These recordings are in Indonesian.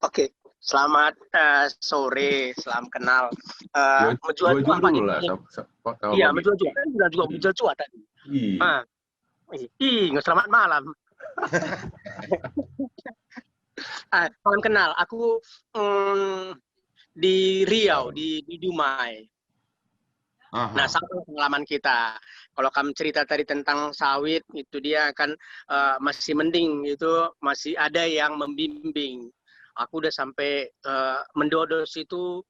Oke, selamat sore, salam kenal. Menjual dulu lah. Iya, menjual cuat tadi. Nggak selamat malam. Salam kenal. Aku di Riau, di Dumai. Nah, sama pengalaman kita. Kalau kamu cerita tadi tentang sawit, itu dia kan masih mending, itu masih ada yang membimbing. Aku udah sampai mendodos itu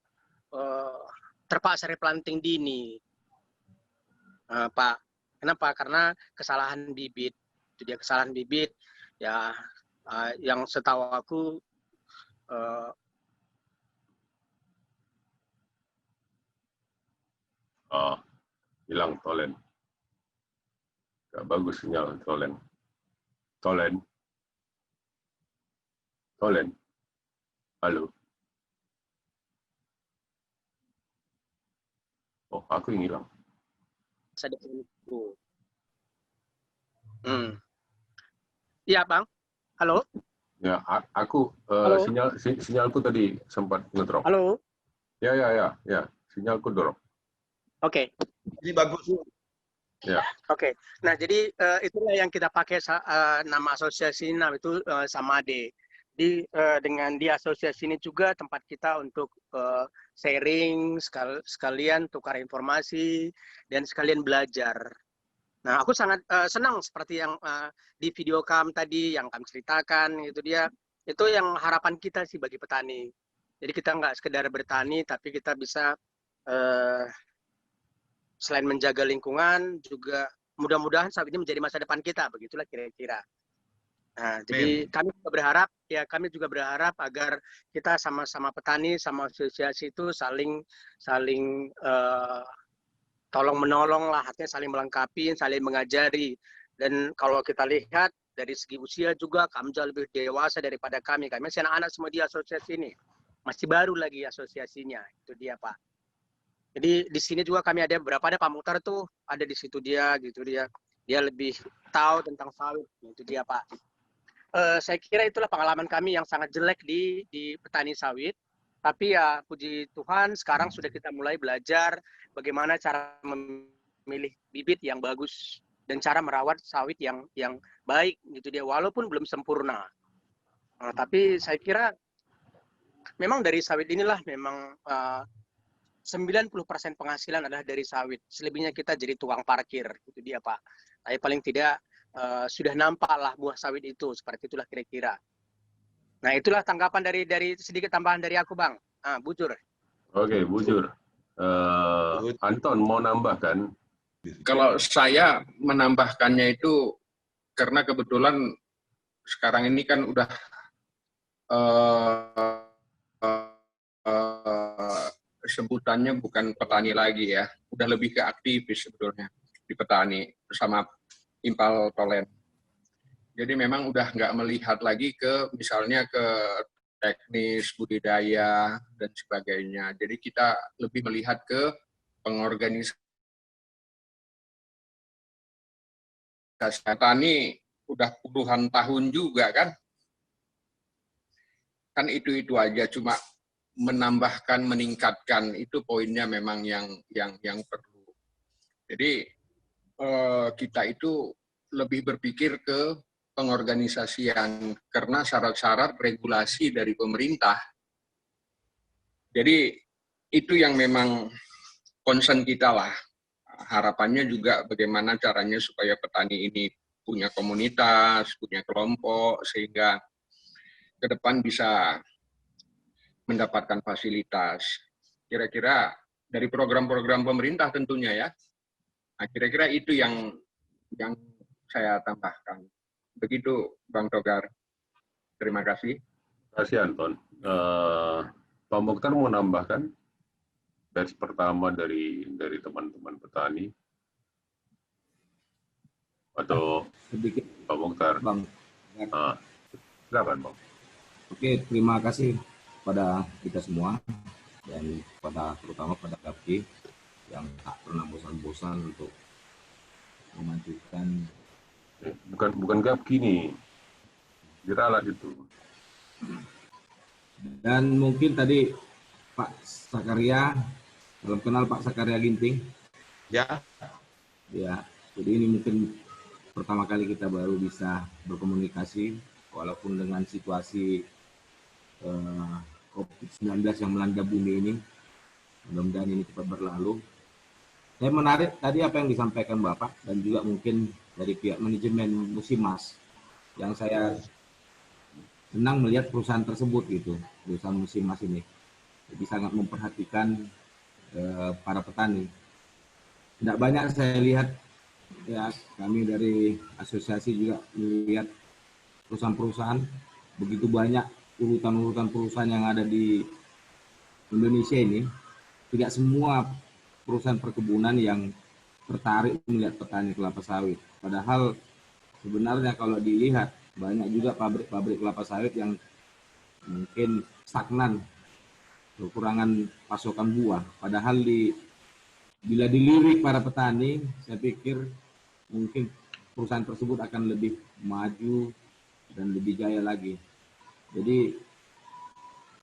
terpaksa replanting dini, Pak. Kenapa? Karena kesalahan bibit. Itu dia kesalahan bibit. Ya, yang setahu aku hilang Tolen. Gak bagus sinyal Tolen. Halo. Oh, aku yang hilang. Iya, Bang. Halo. Ya, aku sinyalku tadi sempat ngedrop. Halo. Ya, sinyalku drop. Oke. Ini bagus. Ya. Oke. Nah, jadi itulah yang kita pakai nama asosiasi itu Samade. Dengan di asosiasi ini juga tempat kita untuk sharing, sekalian tukar informasi, dan sekalian belajar. Nah, aku sangat senang seperti yang di video kamu tadi, yang kamu ceritakan, itu yang harapan kita sih bagi petani. Jadi kita nggak sekedar bertani, tapi kita bisa selain menjaga lingkungan, juga mudah-mudahan sawit ini menjadi masa depan kita, begitulah kira-kira. Nah, jadi kami juga berharap agar kita sama-sama petani, sama asosiasi itu saling tolong menolong lah, artinya saling melengkapi, saling mengajari. Dan kalau kita lihat dari segi usia juga, kamu jauh lebih dewasa daripada kami. Kami masih anak-anak semua di asosiasi ini, masih baru lagi asosiasinya, itu dia Pak. Jadi di sini juga kami ada Pak Mukhtar tuh ada di situ dia lebih tahu tentang sawit, itu dia Pak. Saya kira itulah pengalaman kami yang sangat jelek di petani sawit. Tapi ya puji Tuhan sekarang sudah kita mulai belajar bagaimana cara memilih bibit yang bagus dan cara merawat sawit yang baik gitu dia, walaupun belum sempurna. Tapi saya kira memang dari sawit inilah memang 90% penghasilan adalah dari sawit. Selebihnya kita jadi tukang parkir, itu dia Pak. Tapi paling tidak sudah nampaklah buah sawit itu, seperti itulah kira-kira. Nah, itulah tanggapan dari sedikit tambahan dari aku, Bang. Bujur. Oke, Bujur. Anton mau nambahkan? Kalau saya menambahkannya itu karena kebetulan sekarang ini kan udah sebutannya bukan petani lagi ya, udah lebih ke aktivis sebetulnya di petani bersama Impal Tolen. Jadi memang udah nggak melihat lagi ke misalnya ke teknis budidaya dan sebagainya. Jadi kita lebih melihat ke pengorganisasian. Petani udah puluhan tahun juga kan itu aja, cuma menambahkan, meningkatkan, itu poinnya memang yang perlu. Jadi kita itu lebih berpikir ke pengorganisasian karena syarat-syarat regulasi dari pemerintah. Jadi itu yang memang concern kita lah. Harapannya juga bagaimana caranya supaya petani ini punya komunitas, punya kelompok, sehingga ke depan bisa mendapatkan fasilitas. Kira-kira dari program-program pemerintah tentunya ya. Nah, kira-kira itu yang saya tambahkan. Begitu Bang Togar. Terima kasih. Terima kasih Anton. Pak Mukhtar mau nambahkan batch pertama dari teman-teman petani? Atau sedikit Pak Mukhtar? Bang. Silakan Bang. Oke, terima kasih pada kita semua dan terutama pada Gapki yang tak pernah bosan-bosan untuk memajukan. Bukan Gapki nih, Diralat itu. Dan mungkin tadi Pak Sakarya, salam kenal Pak Sakarya Ginting. Ya, Ya, jadi ini mungkin pertama kali kita baru bisa berkomunikasi, walaupun dengan situasi COVID-19 yang melanda bumi ini. Mudah-mudahan ini cepat berlalu. Saya menarik tadi apa yang disampaikan Bapak dan juga mungkin dari pihak manajemen Musimas, yang saya senang melihat perusahaan tersebut gitu, perusahaan Musimas ini. Jadi sangat memperhatikan para petani. Tidak banyak saya lihat, ya kami dari asosiasi juga melihat perusahaan-perusahaan, begitu banyak urutan-urutan perusahaan yang ada di Indonesia ini. Tidak semua perusahaan perkebunan yang tertarik melihat petani kelapa sawit. Padahal sebenarnya kalau dilihat banyak juga pabrik-pabrik kelapa sawit yang mungkin stagnan, kekurangan pasokan buah. Padahal bila dilirik para petani, saya pikir mungkin perusahaan tersebut akan lebih maju dan lebih jaya lagi. Jadi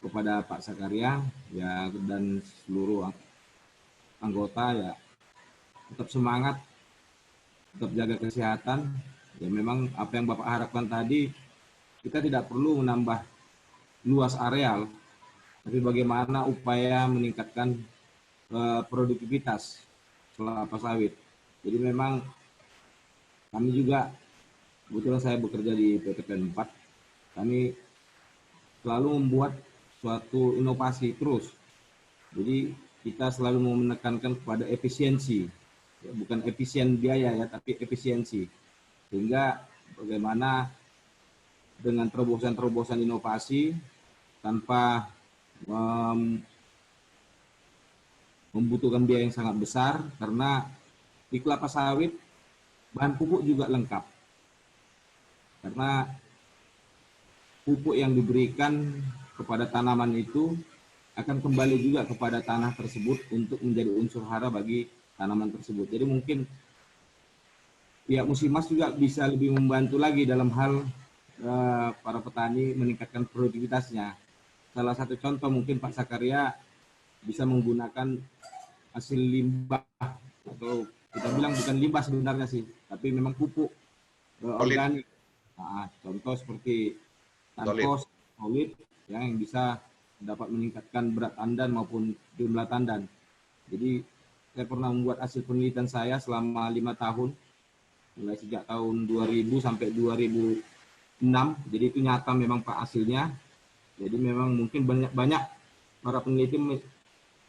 kepada Pak Sakarya ya dan seluruh anggota ya tetap semangat, tetap jaga kesehatan. Ya memang apa yang Bapak harapkan tadi, kita tidak perlu menambah luas areal, tapi bagaimana upaya meningkatkan produktivitas kelapa sawit. Jadi memang kami juga, kebetulan saya bekerja di PT PEN 4, kami selalu membuat suatu inovasi terus. Jadi kita selalu mau menekankan kepada efisiensi, ya, bukan efisien biaya ya, tapi efisiensi. Sehingga bagaimana dengan terobosan-terobosan inovasi tanpa membutuhkan biaya yang sangat besar, karena di kelapa sawit bahan pupuk juga lengkap. Karena pupuk yang diberikan kepada tanaman itu akan kembali juga kepada tanah tersebut untuk menjadi unsur hara bagi tanaman tersebut. Jadi mungkin pihak Musimas juga bisa lebih membantu lagi dalam hal para petani meningkatkan produktivitasnya. Salah satu contoh mungkin Pak Sakarya bisa menggunakan hasil limbah, atau kita bilang bukan limbah sebenarnya sih, tapi memang pupuk organik. Nah, contoh seperti tangkos, solid, yang bisa dapat meningkatkan berat tandan maupun jumlah tandan. Jadi saya pernah membuat hasil penelitian saya selama 5 tahun, mulai sejak tahun 2000 sampai 2006. Jadi itu nyata memang Pak hasilnya. Jadi memang mungkin banyak para peneliti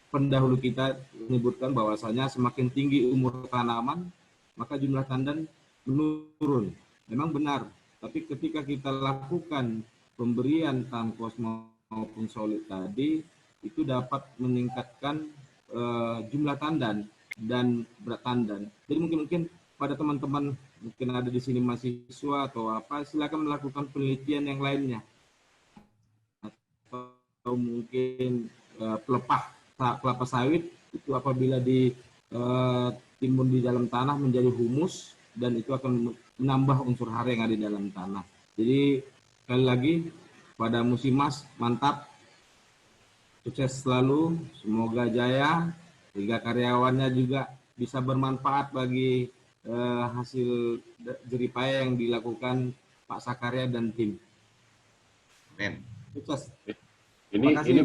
pendahulu kita menyebutkan bahwasanya semakin tinggi umur tanaman, maka jumlah tandan menurun. Memang benar, tapi ketika kita lakukan pemberian tangkos maupun solid tadi, itu dapat meningkatkan jumlah tandan dan berat tandan. Jadi mungkin pada teman-teman mungkin ada di sini mahasiswa atau apa, silakan melakukan penelitian yang lainnya, atau mungkin pelepah kelapa sawit itu apabila ditimbun di dalam tanah menjadi humus, dan itu akan menambah unsur hara yang ada di dalam tanah. Jadi sekali lagi pada Musimas, mantap, sukses selalu, semoga jaya, sehingga karyawannya juga bisa bermanfaat bagi hasil jeripaya yang dilakukan Pak Sakarya dan tim. amin. Sukses. Ini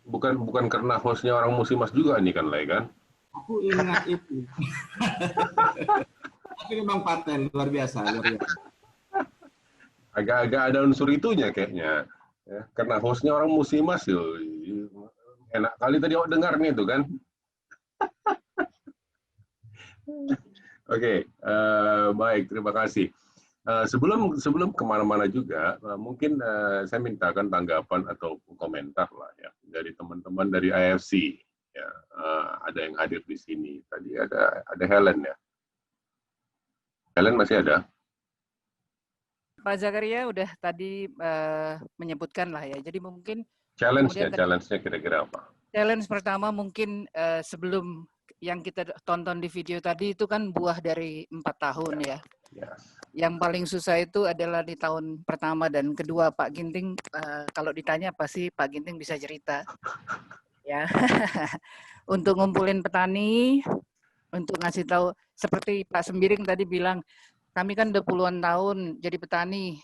bukan karena hostnya orang Musimas juga nih kan, Lai kan? Aku ingat itu. Tapi memang paten luar biasa. Agak-agak ada unsur itunya kayaknya. Ya, karena hostnya orang Musimas, yo. Enak kali tadi aku dengar nih itu kan. Oke, baik, terima kasih. Sebelum kemana-mana juga, mungkin saya mintakan tanggapan atau komentar lah ya dari teman-teman dari IFC. Ya, ada yang hadir di sini. Tadi ada Helen ya. Helen masih ada? Pak Zakaria udah tadi menyebutkan lah ya. Jadi mungkin Challenge-nya kira-kira apa? Challenge pertama mungkin sebelum yang kita tonton di video tadi itu kan buah dari 4 tahun ya. Yes. Yang paling susah itu adalah di tahun pertama dan kedua. Pak Ginting, kalau ditanya pasti Pak Ginting bisa cerita. Ya, untuk ngumpulin petani, untuk ngasih tahu, seperti Pak Sembiring tadi bilang, kami kan udah puluhan tahun jadi petani,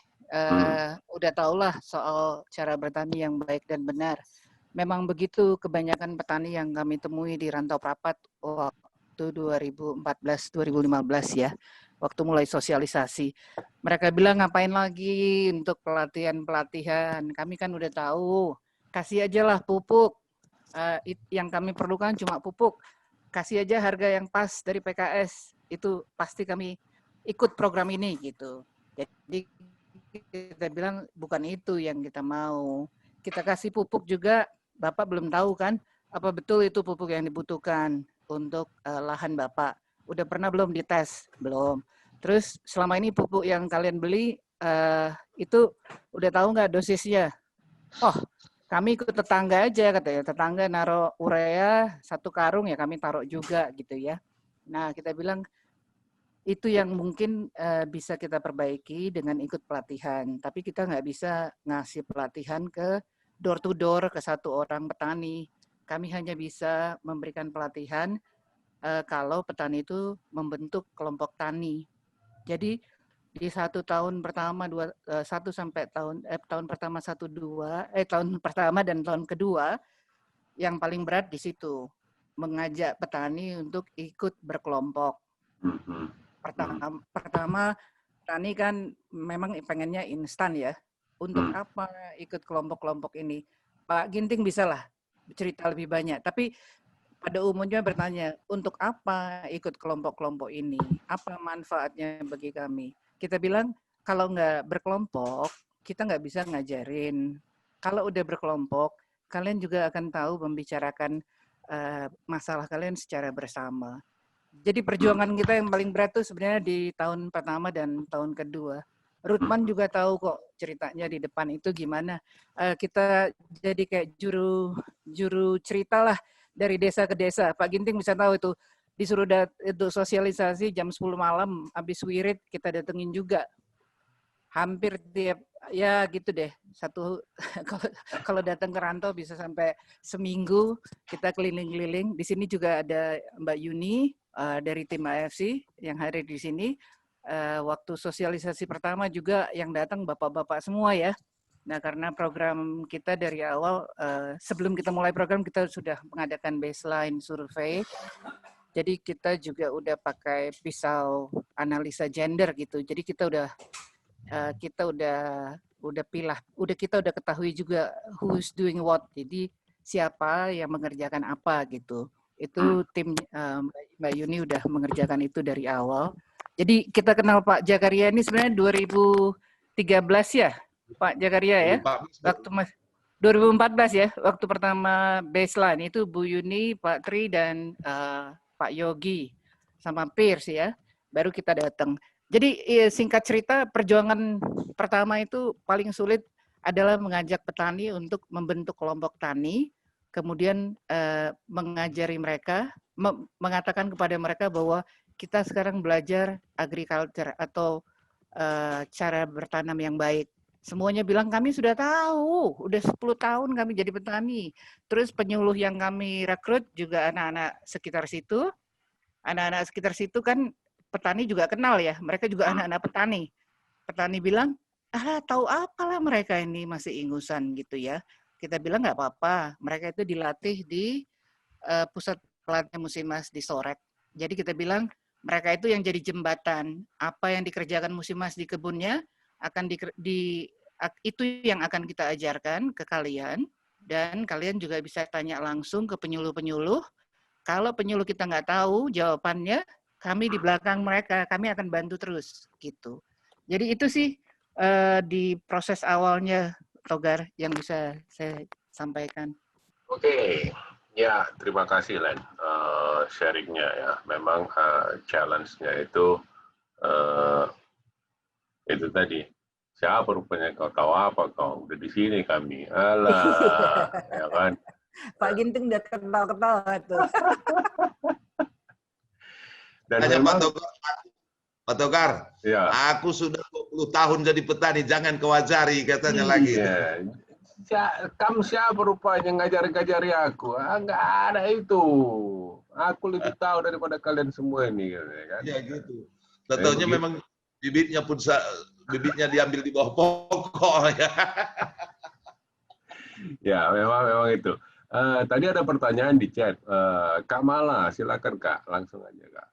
udah tahulah soal cara bertani yang baik dan benar. Memang begitu kebanyakan petani yang kami temui di Rantau Prapat waktu 2014-2015 ya, waktu mulai sosialisasi. Mereka bilang ngapain lagi untuk pelatihan. Kami kan udah tahu, kasih aja lah pupuk. Yang kami perlukan cuma pupuk. Kasih aja harga yang pas dari PKS. Itu pasti kami ikut program ini gitu. Jadi kita bilang bukan itu yang kita mau. Kita kasih pupuk juga, Bapak belum tahu kan apa betul itu pupuk yang dibutuhkan untuk lahan Bapak. Udah pernah belum dites? Belum. Terus selama ini pupuk yang kalian beli itu udah tahu nggak dosisnya? Oh, kami ikut tetangga aja katanya. Tetangga naruh urea 1 karung ya kami taruh juga gitu ya. Nah kita bilang itu yang mungkin bisa kita perbaiki dengan ikut pelatihan. Tapi kita nggak bisa ngasih pelatihan ke door to door ke 1 orang petani. Kami hanya bisa memberikan pelatihan kalau petani itu membentuk kelompok tani. Jadi di 1 tahun pertama, 1 sampai tahun pertama 1-2, tahun pertama dan tahun kedua, yang paling berat di situ mengajak petani untuk ikut berkelompok. Pertama petani kan memang pengennya instan ya. Untuk apa ikut kelompok-kelompok ini? Pak Ginting bisa lah cerita lebih banyak. Tapi pada umumnya bertanya, untuk apa ikut kelompok-kelompok ini? Apa manfaatnya bagi kami? Kita bilang, kalau nggak berkelompok, kita nggak bisa ngajarin. Kalau udah berkelompok, kalian juga akan tahu membicarakan masalah kalian secara bersama. Jadi perjuangan kita yang paling berat tuh sebenarnya di tahun pertama dan tahun kedua. Rutman juga tahu kok ceritanya di depan itu gimana. Kita jadi kayak juru cerita lah dari desa ke desa. Pak Ginting bisa tahu itu disuruh untuk sosialisasi jam 10 malam habis wirid kita datengin juga. Hampir tiap ya gitu deh. Kalau datang ke Rantau bisa sampai seminggu kita keliling-keliling. Di sini juga ada Mbak Yuni dari tim AFC yang hadir di sini. Waktu sosialisasi pertama juga yang datang bapak-bapak semua ya. Nah karena program kita dari awal, sebelum kita mulai program kita sudah mengadakan baseline survei. Jadi kita juga udah pakai pisau analisa gender gitu. Jadi kita udah kita udah ketahui juga who's doing what. Jadi siapa yang mengerjakan apa gitu. Itu tim Mbak Yuni udah mengerjakan itu dari awal. Jadi kita kenal Pak Jakaria ini sebenarnya 2013 ya, Pak Jakaria ya. Waktu 2014 ya, waktu pertama baseline itu Bu Yuni, Pak Tri dan Pak Yogi sama Pierce ya. Baru kita datang. Jadi singkat cerita perjuangan pertama itu paling sulit adalah mengajak petani untuk membentuk kelompok tani, kemudian mengajari mereka, mengatakan kepada mereka bahwa kita sekarang belajar agriculture atau cara bertanam yang baik. Semuanya bilang kami sudah tahu, udah 10 tahun kami jadi petani. Terus penyuluh yang kami rekrut juga anak-anak sekitar situ. Anak-anak sekitar situ kan petani juga kenal ya, mereka juga anak-anak petani. Petani bilang, tahu apalah mereka ini masih ingusan gitu ya. Kita bilang nggak apa-apa, mereka itu dilatih di pusat pelatihan Musimas di Sorek. Jadi kita bilang, mereka itu yang jadi jembatan. Apa yang dikerjakan Musimas di kebunnya itu yang akan kita ajarkan ke kalian, dan kalian juga bisa tanya langsung ke penyuluh-penyuluh. Kalau penyuluh kita nggak tahu jawabannya, kami di belakang mereka, kami akan bantu terus gitu. Jadi itu sih di proses awalnya, Togar, yang bisa saya sampaikan. Oke. Ya, terima kasih Len sharingnya ya. Memang challenge-nya itu tadi. Siapa rupanya kau tahu apa kau? Udah di sini kami. Alah, ya kan. Pak Ginting udah ketawa-ketawa tuh. Dan Tanya memang, Pak Togar, ya, aku sudah 20 tahun jadi petani, jangan kewajari katanya lagi. iya. Kamu siapa rupanya ngajari-ngajari aku? Nggak ada itu. Aku lebih tahu daripada kalian semua ini, kan? Iya gitu. Tentunya memang bibitnya pun bibitnya diambil di bawah pokok ya. Ya, memang itu. Tadi ada pertanyaan di chat. Kak Mala, silakan Kak, langsung aja Kak.